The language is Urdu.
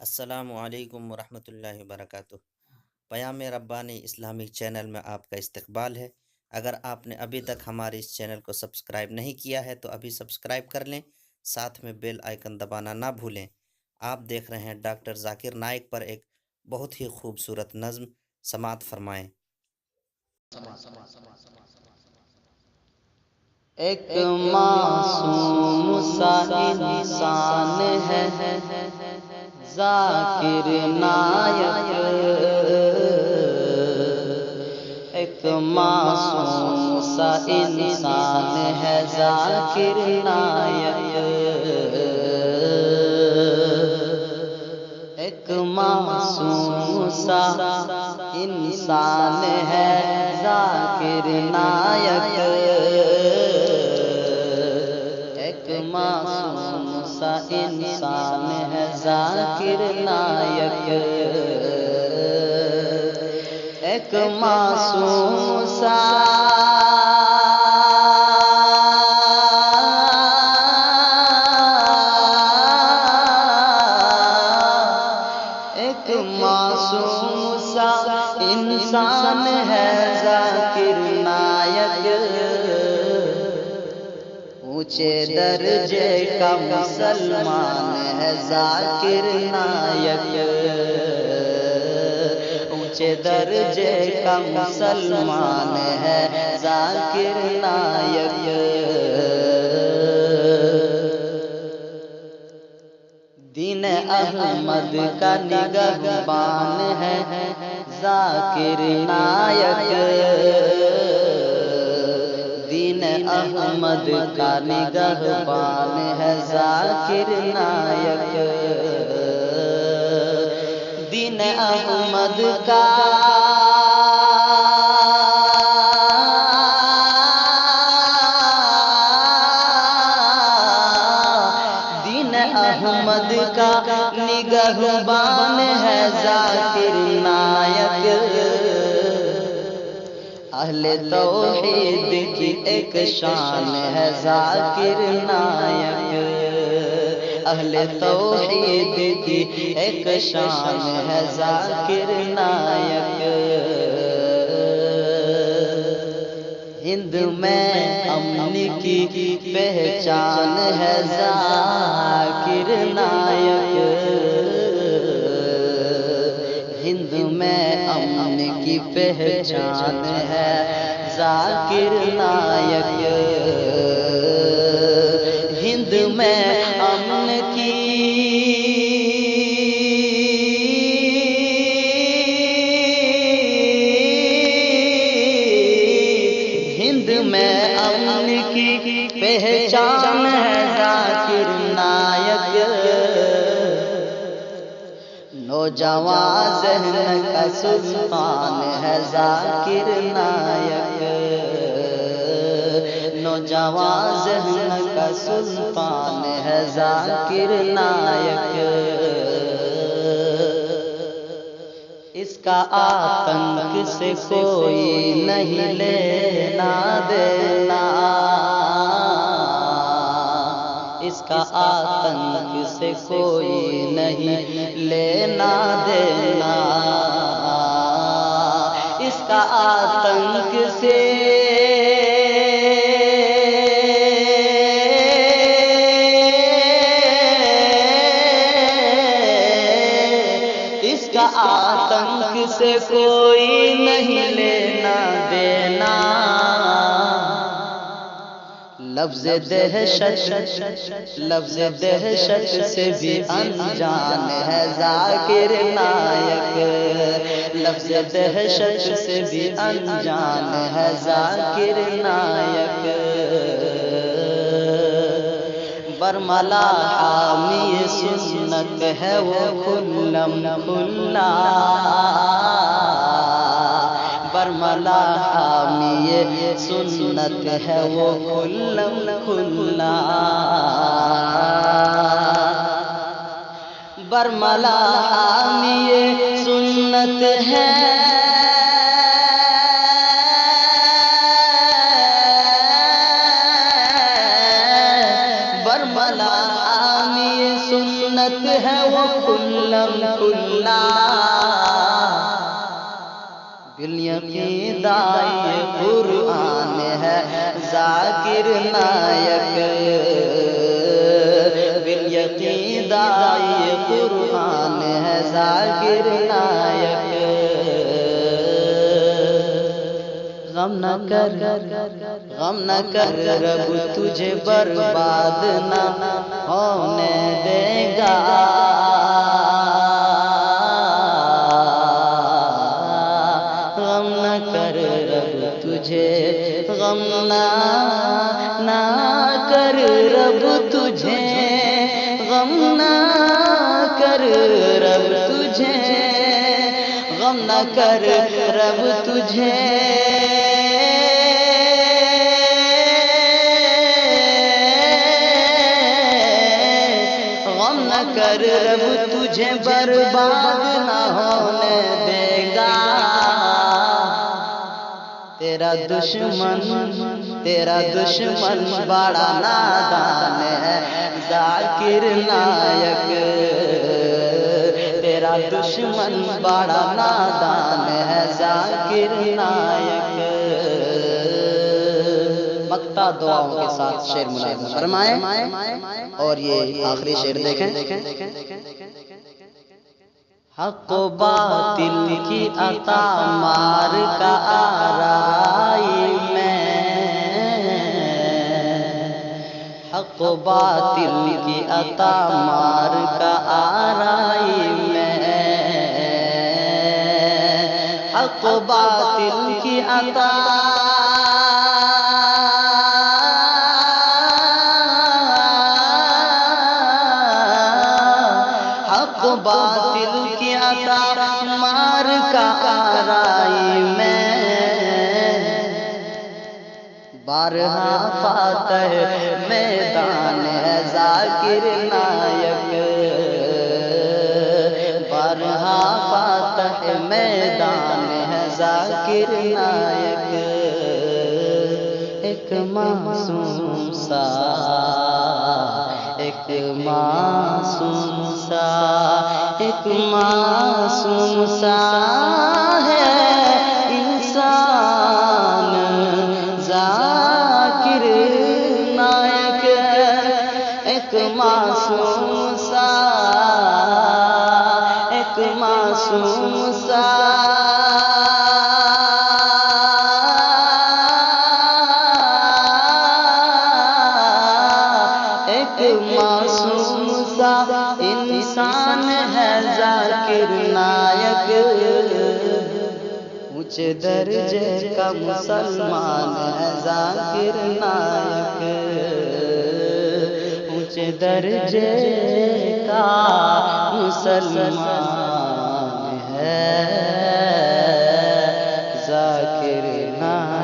السلام علیکم ورحمۃ اللہ وبرکاتہ۔ پیام ربانی اسلامک چینل میں آپ کا استقبال ہے۔ اگر آپ نے ابھی تک ہمارے اس چینل کو سبسکرائب نہیں کیا ہے تو ابھی سبسکرائب کر لیں، ساتھ میں بیل آئیکن دبانا نہ بھولیں۔ آپ دیکھ رہے ہیں ڈاکٹر ذاکر نائک پر ایک بہت ہی خوبصورت نظم، سماعت فرمائیں۔ ایک معصوم سا انسان ہے ذاکر نائک، ایک معصوم سا انسان ہے ذاکر نائک، ایک معصوم سا انسان ہے ذاکر نائک، ایک معصوم سا انسان ہے ذاکر نائک، ایک معصوم سا ایک معصوم سا انسان ہے ذاکر نائک، اونچے درجے کا مسلمان ہے ذاکر نائک، اونچے درجے کا مسلمان ہے ذاکر نائک، دین احمد کا نگہبان ہے ذاکر نائک، دین احمد کا نگہبان ہے ذاکر نائک، دین احمد کا احمد کا نگہبان ہے ذاکر نائک، اہل توحید کی ایک شان ہے ذاکر نائک، اہل توحید کی ایک شان ہے ذاکر نائک، ہند میں امن کی پہچان ہے ذاکر نائک، ہند میں امن کی پہچان ہے ذاکر نائک، ہند میں امن کی پہچان ہے ذاکر نائک، نوجوان ذہن کا سلطان ہے ذاکر نائک، نوجوان ذہن کا سلطان ہے ذاکر نائک، اس کا آتنک سے کوئی نہیں لینا دینا، اس کا آتنک سے کوئی نہیں لینا دینا، اس کا آتنک سے اس کا آتنک سے کوئی نہیں لینا دینا، لفظ دہشت لفظ دہشت سے بھی انجان ہے ذاکر نائک، لفظ دہشت سے بھی انجان ہے ذاکر نائک، برملا حامی سنت ہے وہ کھلم کھلا، برملا حامی سنت ہے وہ کھلم کھلا، برملا حامی سنت ہے برملا حامی سنت ہے وہ کلم کلا بالیقین دائی قرآن ہے ذاکر نائک بالیقین دائی قرآن ہے ذاکر نائک غم نہ کر رب تجھے برباد نہ ہونے دے گا غم نہ کر رب تجھے غم نہ کر رب تجھے غم نہ کر رب تجھے غم نہ کر رب تجھے غم نہ کر رب تجھے برباد نہ ہونے دے گا تیرا دشمن بڑا نادان ہے ذاکر نائک تیرا دشمن بڑا نادان ہے ذاکر نائک مقطع دعاؤں کے ساتھ شعر ملاحظہ فرمائیں اور یہ آخری شعر دیکھیں حق و باطل کی عطا مار کا آرائی میں حق و باطل کی عطا مار کا آرائی میں حق و باطل کی عطا حق و باطل کی عطا مار کا آرائی میں بارہا فاتح میدان ہے ذاکر نائک بارہا فاتح میدان ہے ذاکر نائک ایک معصوم سا ایک معصوم سا ایک معصوم سا ہے انسان ذاکر نائک ایک معصوم سا ایک معصوم سا ایک معصوم سا انسان ہے ذاکر نائک اونچے درجے کا مسلمان ہے ذاکر نائک اونچے درجے کا مسلمان ہے ذاکر نائک